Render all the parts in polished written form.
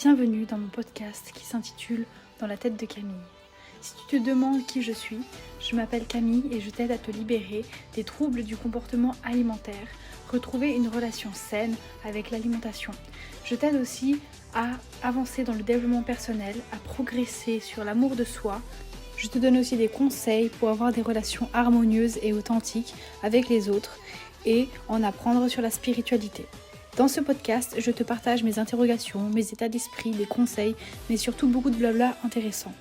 Bienvenue dans mon podcast qui s'intitule Dans la tête de Camille. Si tu te demandes qui je m'appelle Camille et je t'aide à te libérer des troubles du comportement alimentaire, retrouver une relation saine avec l'alimentation. Je t'aide aussi à avancer dans le développement personnel, à progresser sur l'amour de soi. Je te donne aussi des conseils pour avoir des relations harmonieuses et authentiques avec les autres et en apprendre sur la spiritualité. Dans ce podcast, je te partage mes interrogations, mes états d'esprit, des conseils, mais surtout beaucoup de blabla intéressant.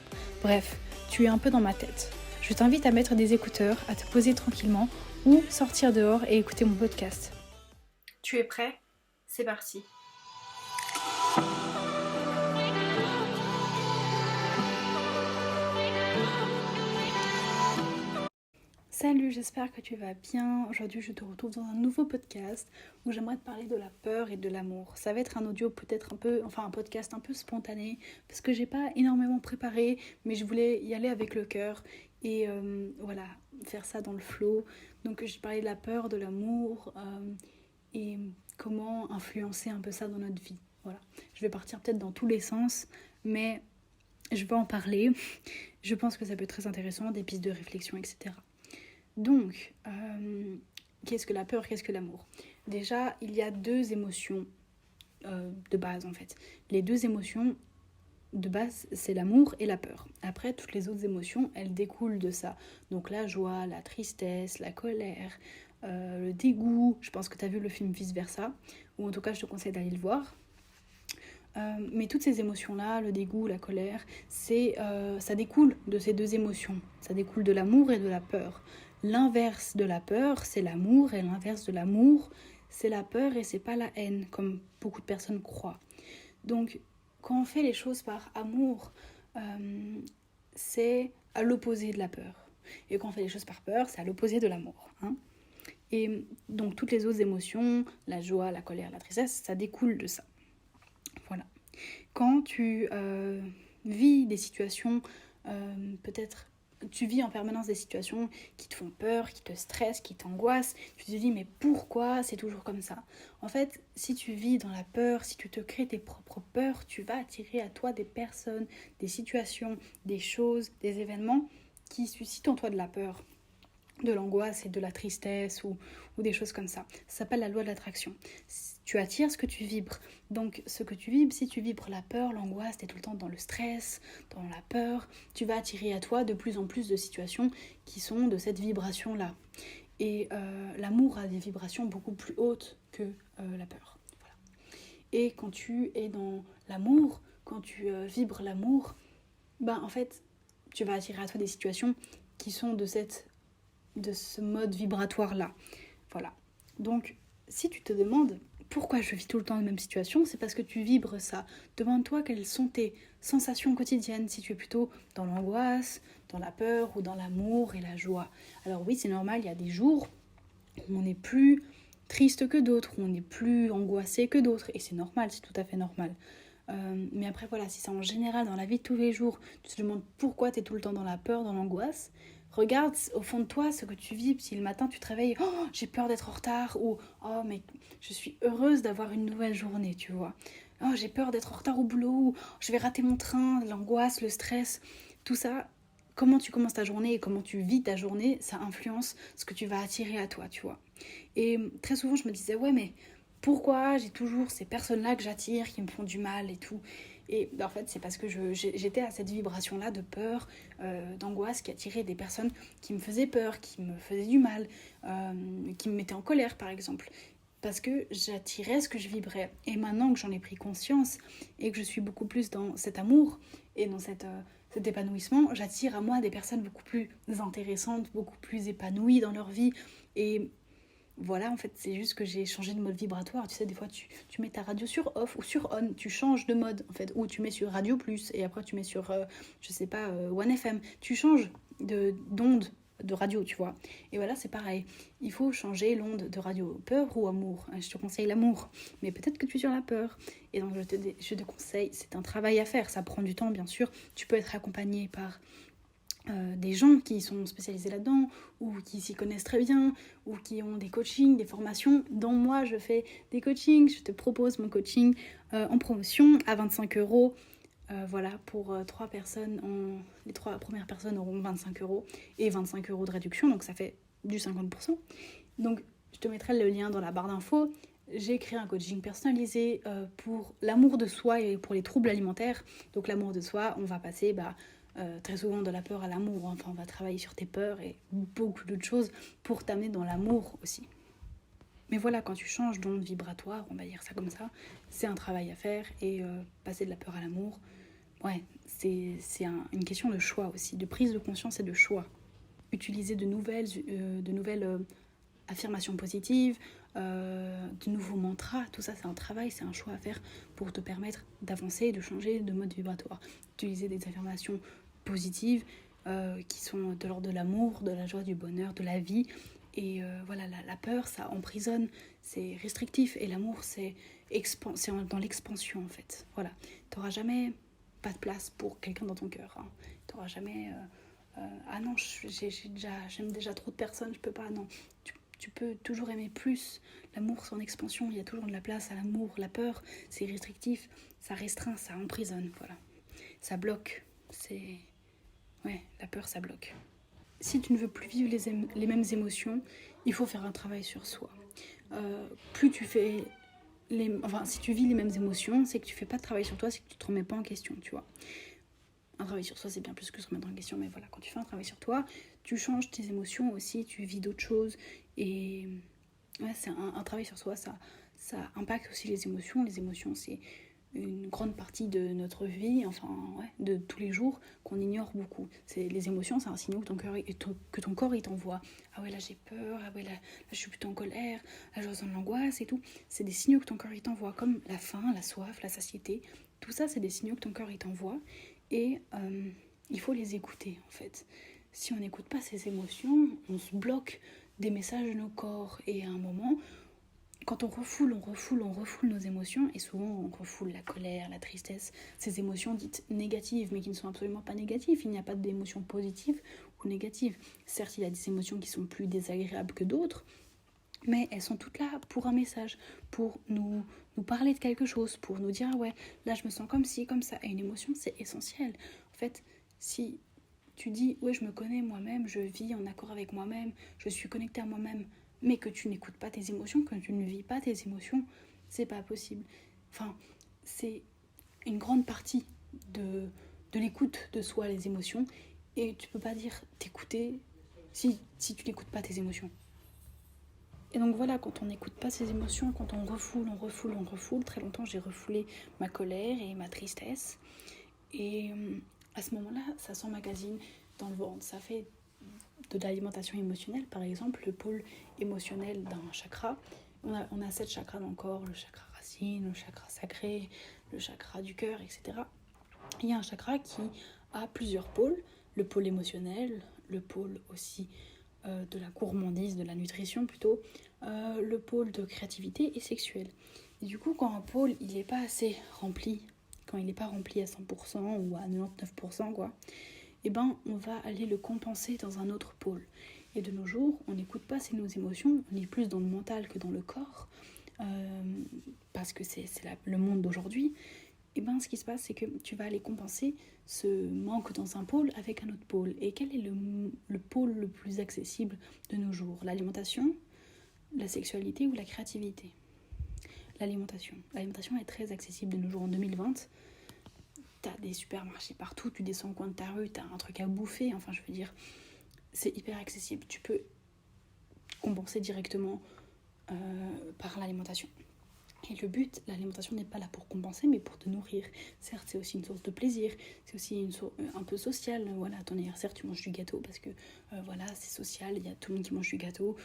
Bref, tu es un peu dans ma tête. Je t'invite à mettre des écouteurs, à te poser tranquillement ou sortir dehors et écouter mon podcast. Tu es prêt ? C'est parti. Salut, j'espère que tu vas bien. Aujourd'hui, je te retrouve dans un nouveau podcast où j'aimerais te parler de la peur et de l'amour. Ça va être un audio peut-être un podcast un peu spontané parce que j'ai pas énormément préparé, mais je voulais y aller avec le cœur et faire ça dans le flow. Donc, j'ai parlé de la peur, de l'amour et comment influencer un peu ça dans notre vie. Voilà. Je vais partir peut-être dans tous les sens, mais je vais en parler. Je pense que ça peut être très intéressant, des pistes de réflexion, etc. Donc, qu'est-ce que la peur, qu'est-ce que l'amour ? Déjà, il y a deux émotions de base en fait. Les deux émotions de base, c'est l'amour et la peur. Après, toutes les autres émotions, elles découlent de ça. Donc la joie, la tristesse, la colère, le dégoût. Je pense que tu as vu le film Vice Versa, ou en tout cas, je te conseille d'aller le voir. Mais toutes ces émotions-là, le dégoût, la colère, ça découle de ces deux émotions. Ça découle de l'amour et de la peur. L'inverse de la peur, c'est l'amour, et l'inverse de l'amour, c'est la peur et c'est pas la haine, comme beaucoup de personnes croient. Donc, quand on fait les choses par amour, c'est à l'opposé de la peur. Et quand on fait les choses par peur, c'est à l'opposé de l'amour. Et donc, toutes les autres émotions, la joie, la colère, la tristesse, ça découle de ça. Voilà. Quand tu vis des situations, peut-être tu vis en permanence des situations qui te font peur, qui te stressent, qui t'angoissent, tu te dis mais pourquoi c'est toujours comme ça ? En fait, si tu vis dans la peur, si tu te crées tes propres peurs, tu vas attirer à toi des personnes, des situations, des choses, des événements qui suscitent en toi de la peur, de l'angoisse et de la tristesse ou des choses comme ça. Ça s'appelle la loi de l'attraction. Tu attires ce que tu vibres. Donc ce que tu vibres, si tu vibres la peur, l'angoisse, t'es tout le temps dans le stress, dans la peur, tu vas attirer à toi de plus en plus de situations qui sont de cette vibration-là. Et l'amour a des vibrations beaucoup plus hautes que la peur. Voilà. Et quand tu es dans l'amour, quand tu vibres l'amour, en fait, tu vas attirer à toi des situations qui sont de ce mode vibratoire-là. Voilà. Donc, si tu te demandes pourquoi je vis tout le temps la même situation, c'est parce que tu vibres ça. Demande-toi quelles sont tes sensations quotidiennes, si tu es plutôt dans l'angoisse, dans la peur ou dans l'amour et la joie. Alors oui, c'est normal, il y a des jours où on est plus triste que d'autres, où on est plus angoissé que d'autres, et c'est normal, c'est tout à fait normal. Mais après voilà, si c'est en général dans la vie de tous les jours, tu te demandes pourquoi tu es tout le temps dans la peur, dans l'angoisse, regarde au fond de toi ce que tu vis. Si le matin tu te réveilles, oh j'ai peur d'être en retard, ou oh mais je suis heureuse d'avoir une nouvelle journée, tu vois. Oh j'ai peur d'être en retard au boulot, ou je vais rater mon train, l'angoisse, le stress, tout ça. Comment tu commences ta journée et comment tu vis ta journée, ça influence ce que tu vas attirer à toi, tu vois. Et très souvent je me disais ouais mais pourquoi j'ai toujours ces personnes-là que j'attire qui me font du mal et tout. Et en fait, c'est parce que j'étais à cette vibration-là de peur, d'angoisse qui attirait des personnes qui me faisaient peur, qui me faisaient du mal, qui me mettaient en colère, par exemple. Parce que j'attirais ce que je vibrais. Et maintenant que j'en ai pris conscience et que je suis beaucoup plus dans cet amour et dans cet épanouissement, j'attire à moi des personnes beaucoup plus intéressantes, beaucoup plus épanouies dans leur vie. Et voilà, en fait, c'est juste que j'ai changé de mode vibratoire. Tu sais, des fois, tu mets ta radio sur off ou sur on. Tu changes de mode, en fait. Ou tu mets sur Radio Plus et après, tu mets sur, One FM. Tu changes d'onde de radio, tu vois. Et voilà, c'est pareil. Il faut changer l'onde de radio. Peur ou amour ? Je te conseille l'amour. Mais peut-être que tu es sur la peur. Et donc, je te conseille, c'est un travail à faire. Ça prend du temps, bien sûr. Tu peux être accompagné par des gens qui sont spécialisés là-dedans, ou qui s'y connaissent très bien, ou qui ont des coachings, des formations, dont moi je fais des coachings, je te propose mon coaching en promotion à 25 €. Voilà, pour 3 personnes, les 3 premières personnes auront 25 € et 25 € de réduction, donc ça fait du 50%. Donc je te mettrai le lien dans la barre d'infos. J'ai créé un coaching personnalisé pour l'amour de soi et pour les troubles alimentaires. Donc l'amour de soi, on va passer très souvent de la peur à l'amour. Enfin, on va travailler sur tes peurs et beaucoup d'autres choses pour t'amener dans l'amour aussi. Mais voilà, quand tu changes d'onde vibratoire, on va dire ça comme ça, c'est un travail à faire et passer de la peur à l'amour, ouais, c'est une question de choix aussi, de prise de conscience et de choix. Utiliser de nouvelles affirmations positives, de nouveaux mantras, tout ça c'est un travail, c'est un choix à faire pour te permettre d'avancer et de changer de mode vibratoire. Utiliser des affirmations positives qui sont de l'ordre de l'amour, de la joie, du bonheur, de la vie. Et voilà, la peur, ça emprisonne, c'est restrictif. Et l'amour, c'est dans l'expansion, en fait. Voilà, t'auras jamais pas de place pour quelqu'un dans ton cœur. Hein. T'auras jamais... ah non, j'aime déjà trop de personnes, je peux pas, non. Tu peux toujours aimer plus. L'amour, c'est en expansion, il y a toujours de la place à l'amour. La peur, c'est restrictif, ça restreint, ça emprisonne, voilà. Ça bloque, c'est... Ouais, la peur, ça bloque. Si tu ne veux plus vivre les mêmes émotions, il faut faire un travail sur soi. Plus tu fais... si tu vis les mêmes émotions, c'est que tu fais pas de travail sur toi, c'est que tu te remets pas en question, tu vois. Un travail sur soi, c'est bien plus que se remettre en question, mais voilà, quand tu fais un travail sur toi, tu changes tes émotions aussi, tu vis d'autres choses, et ouais, c'est un travail sur soi, ça impacte aussi les émotions. Les émotions, c'est une grande partie de notre vie, enfin, ouais, de tous les jours, qu'on ignore beaucoup. Les émotions, c'est un signal que ton corps il t'envoie. Ah ouais, là j'ai peur, ah ouais, là je suis plutôt en colère, là je ressens de l'angoisse et tout. C'est des signaux que ton corps il t'envoie, comme la faim, la soif, la satiété. Tout ça, c'est des signaux que ton corps il t'envoie. Et il faut les écouter, en fait. Si on n'écoute pas ces émotions, on se bloque des messages de nos corps. Et à un moment, quand on refoule nos émotions, et souvent on refoule la colère, la tristesse, ces émotions dites négatives, mais qui ne sont absolument pas négatives. Il n'y a pas d'émotions positives ou négatives. Certes, il y a des émotions qui sont plus désagréables que d'autres, mais elles sont toutes là pour un message, pour nous parler de quelque chose, pour nous dire ah ouais, là je me sens comme ci, comme ça. Et une émotion, c'est essentiel. En fait, si tu dis ouais, je me connais moi-même, je vis en accord avec moi-même, je suis connectée à moi-même, mais que tu n'écoutes pas tes émotions, que tu ne vis pas tes émotions, c'est pas possible. Enfin, c'est une grande partie de l'écoute de soi, les émotions, et tu peux pas dire t'écouter si tu n'écoutes pas tes émotions. Et donc voilà, quand on n'écoute pas ses émotions, quand on refoule, très longtemps j'ai refoulé ma colère et ma tristesse. Et à ce moment-là, ça s'emmagasine dans le ventre. Ça fait de l'alimentation émotionnelle, par exemple, le pôle émotionnel d'un chakra. On a 7 chakras dans le corps, le chakra racine, le chakra sacré, le chakra du cœur, etc. Il y a un chakra qui a plusieurs pôles, le pôle émotionnel, le pôle aussi de la gourmandise, de la nutrition plutôt, le pôle de créativité et sexuelle. Et du coup, quand un pôle il n'est pas assez rempli, quand il n'est pas rempli à 100% ou à 99%, quoi, eh ben, on va aller le compenser dans un autre pôle. Et de nos jours, on n'écoute pas nos émotions, on est plus dans le mental que dans le corps, parce que c'est le monde d'aujourd'hui. Et ben, ce qui se passe, c'est que tu vas aller compenser ce manque dans un pôle avec un autre pôle. Et quel est le pôle le plus accessible de nos jours? L'alimentation, la sexualité ou la créativité? L'alimentation. L'alimentation est très accessible de nos jours en 2020. T'as des supermarchés partout, tu descends au coin de ta rue, t'as un truc à bouffer, enfin je veux dire, c'est hyper accessible. Tu peux compenser directement par l'alimentation. Et le but, l'alimentation n'est pas là pour compenser, mais pour te nourrir. Certes, c'est aussi une source de plaisir, c'est aussi une source un peu sociale. Voilà, à ton anniversaire, tu manges du gâteau parce que voilà, c'est social, il y a tout le monde qui mange du gâteau.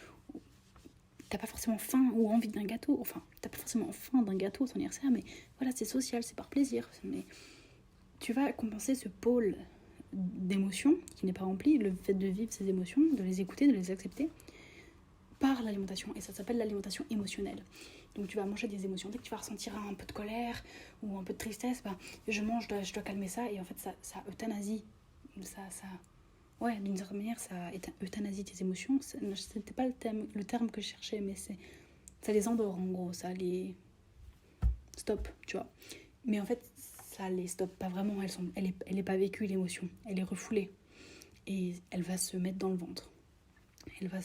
T'as pas forcément faim ou envie d'un gâteau, enfin, t'as pas forcément faim d'un gâteau à ton anniversaire, mais voilà, c'est social, c'est par plaisir. Mais tu vas compenser ce pôle d'émotions qui n'est pas rempli, le fait de vivre ces émotions, de les écouter, de les accepter, par l'alimentation. Et ça s'appelle l'alimentation émotionnelle. Donc tu vas manger des émotions. Dès que tu vas ressentir un peu de colère ou un peu de tristesse, je dois calmer ça. Et en fait, ça euthanasie. Ça Ouais, d'une certaine manière, ça euthanasie tes émotions. C'était pas le terme que je cherchais, mais ça les endort en gros, ça les stoppe, tu vois. Mais en fait, ça les stoppe pas vraiment, elle est pas vécue l'émotion, elle est refoulée. Et elle va se mettre dans le ventre. Elle va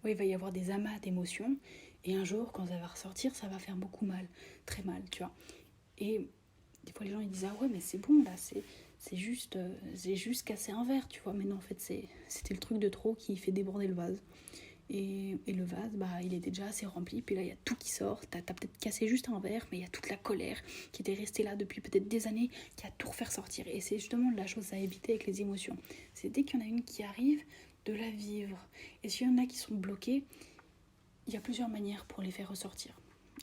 ouais, il va y avoir des amas d'émotions. Et un jour, quand ça va ressortir, ça va faire beaucoup mal, très mal, tu vois. Et des fois, les gens ils disent ah ouais, mais c'est bon là, c'est juste casser un verre, tu vois. Mais non, en fait, c'était le truc de trop qui fait déborder le vase. Et le vase, bah, il était déjà assez rempli. Puis là, il y a tout qui sort. T'as peut-être cassé juste un verre, mais il y a toute la colère qui était restée là depuis peut-être des années, qui a tout refaire sortir. Et c'est justement la chose à éviter avec les émotions. C'est dès qu'il y en a une qui arrive, de la vivre. Et s'il y en a qui sont bloquées, il y a plusieurs manières pour les faire ressortir.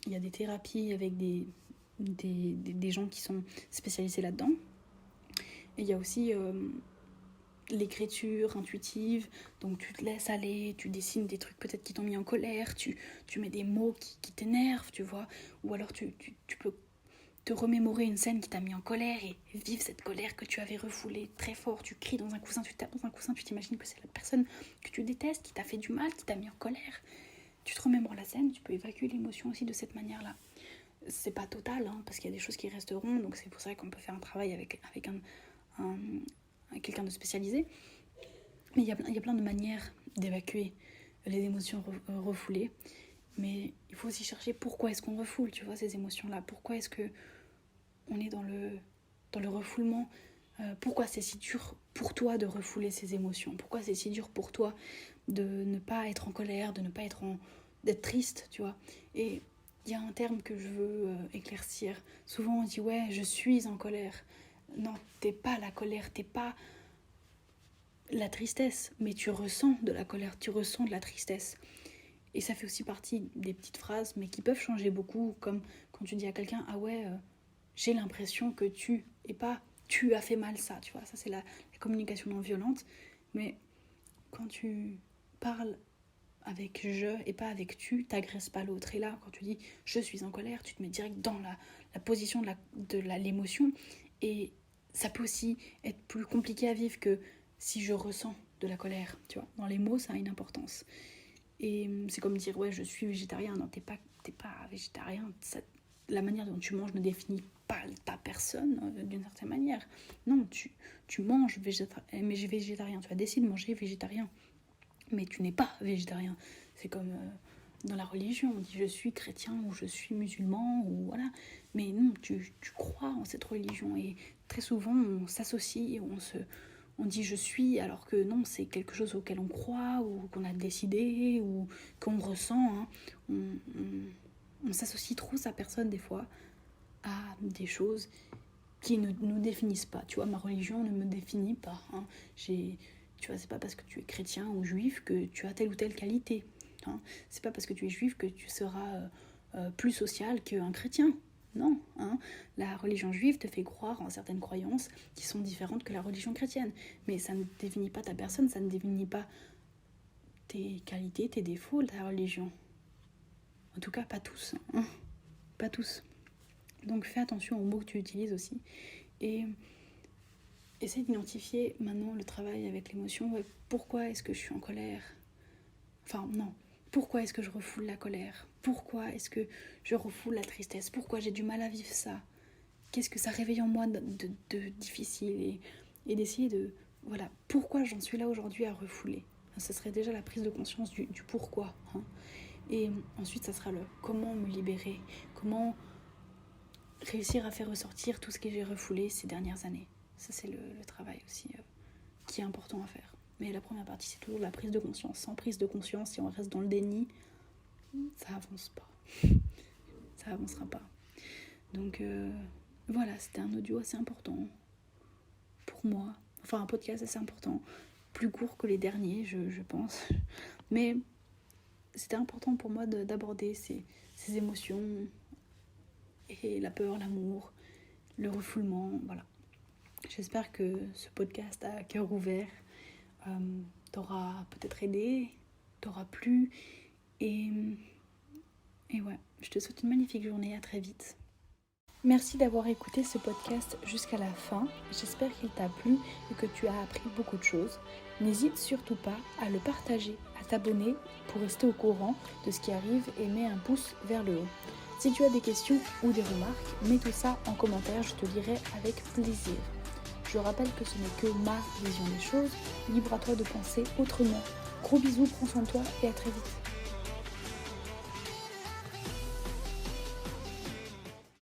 Il y a des thérapies avec des gens qui sont spécialisés là-dedans. Et il y a aussi l'écriture intuitive, donc tu te laisses aller, tu dessines des trucs peut-être qui t'ont mis en colère, tu mets des mots qui t'énervent, tu vois, ou alors tu peux te remémorer une scène qui t'a mis en colère et vivre cette colère que tu avais refoulée très fort, tu cries dans un coussin, tu tapes dans un coussin, tu t'imagines que c'est la personne que tu détestes, qui t'a fait du mal, qui t'a mis en colère. Tu te remémores la scène, tu peux évacuer l'émotion aussi de cette manière-là. C'est pas total, hein, parce qu'il y a des choses qui resteront, donc c'est pour ça qu'on peut faire un travail avec quelqu'un de spécialisé. Mais il y a plein de manières d'évacuer les émotions refoulées. Mais il faut aussi chercher pourquoi est-ce qu'on refoule, tu vois, ces émotions-là. Pourquoi est-ce que on est dans le refoulement. Pourquoi c'est si dur pour toi de refouler ces émotions? Pourquoi c'est si dur pour toi de ne pas être en colère, de ne pas d'être triste, tu vois? Et il y a un terme que je veux éclaircir. Souvent on dit ouais, je suis en colère. Non, t'es pas la colère, t'es pas la tristesse, mais tu ressens de la colère, tu ressens de la tristesse. Et ça fait aussi partie des petites phrases, mais qui peuvent changer beaucoup, comme quand tu dis à quelqu'un ah ouais, j'ai l'impression que tu, et pas tu as fait mal ça, tu vois, ça c'est la communication non violente. Mais quand tu parles avec je et pas avec tu, t'agresses pas l'autre. Et là, quand tu dis je suis en colère, tu te mets direct dans la position de l'émotion. Et ça peut aussi être plus compliqué à vivre que si je ressens de la colère, tu vois. Dans les mots, ça a une importance. Et c'est comme dire ouais, je suis végétarien. Non, t'es pas végétarien. La manière dont tu manges ne définit pas ta personne d'une certaine manière. Non, tu manges végétarien. Tu as décidé de manger végétarien. Mais tu n'es pas végétarien. C'est comme dans la religion, on dit je suis chrétien ou je suis musulman ou voilà. Mais non, tu crois en cette religion et très souvent on s'associe, on dit je suis alors que non, c'est quelque chose auquel on croit ou qu'on a décidé ou qu'on ressent. Hein. On s'associe trop sa personne des fois à des choses qui ne nous définissent pas. Tu vois, ma religion ne me définit pas. Hein. Tu vois, c'est pas parce que tu es chrétien ou juif que tu as telle ou telle qualité. Hein. C'est pas parce que tu es juif que tu seras plus social qu'un chrétien. Non, hein. La religion juive te fait croire en certaines croyances qui sont différentes que la religion chrétienne. Mais ça ne définit pas ta personne, ça ne définit pas tes qualités, tes défauts, ta religion. En tout cas, pas tous. Hein. Pas tous. Donc fais attention aux mots que tu utilises aussi. Et essaie d'identifier maintenant le travail avec l'émotion. Ouais, pourquoi est-ce que je suis en colère? Enfin, non. Pourquoi est-ce que je refoule la colère? Pourquoi est-ce que je refoule la tristesse? Pourquoi j'ai du mal à vivre ça? Qu'est-ce que ça réveille en moi de difficile? Et d'essayer de... Voilà, pourquoi j'en suis là aujourd'hui à refouler? Ce serait déjà la prise de conscience du pourquoi. Hein. Et ensuite, ça sera le comment me libérer, comment réussir à faire ressortir tout ce que j'ai refoulé ces dernières années. Ça, c'est le travail aussi qui est important à faire. Mais la première partie, c'est toujours la prise de conscience. Sans prise de conscience, si on reste dans le déni, ça avance pas. Ça avancera pas. Donc voilà, c'était un audio assez important pour moi. Enfin, un podcast assez important. Plus court que les derniers, je pense. Mais c'était important pour moi d'aborder ces émotions et la peur, l'amour, le refoulement, voilà. J'espère que ce podcast à cœur ouvert t'aura peut-être aidé, t'aura plu. Et ouais, je te souhaite une magnifique journée, à très vite. Merci d'avoir écouté ce podcast jusqu'à la fin. J'espère qu'il t'a plu et que tu as appris beaucoup de choses. N'hésite surtout pas à le partager, à t'abonner pour rester au courant de ce qui arrive et mets un pouce vers le haut. Si tu as des questions ou des remarques, mets tout ça en commentaire, je te lirai avec plaisir. Je rappelle que ce n'est que ma vision des choses. Libre à toi de penser autrement. Gros bisous, prends soin de toi et à très vite.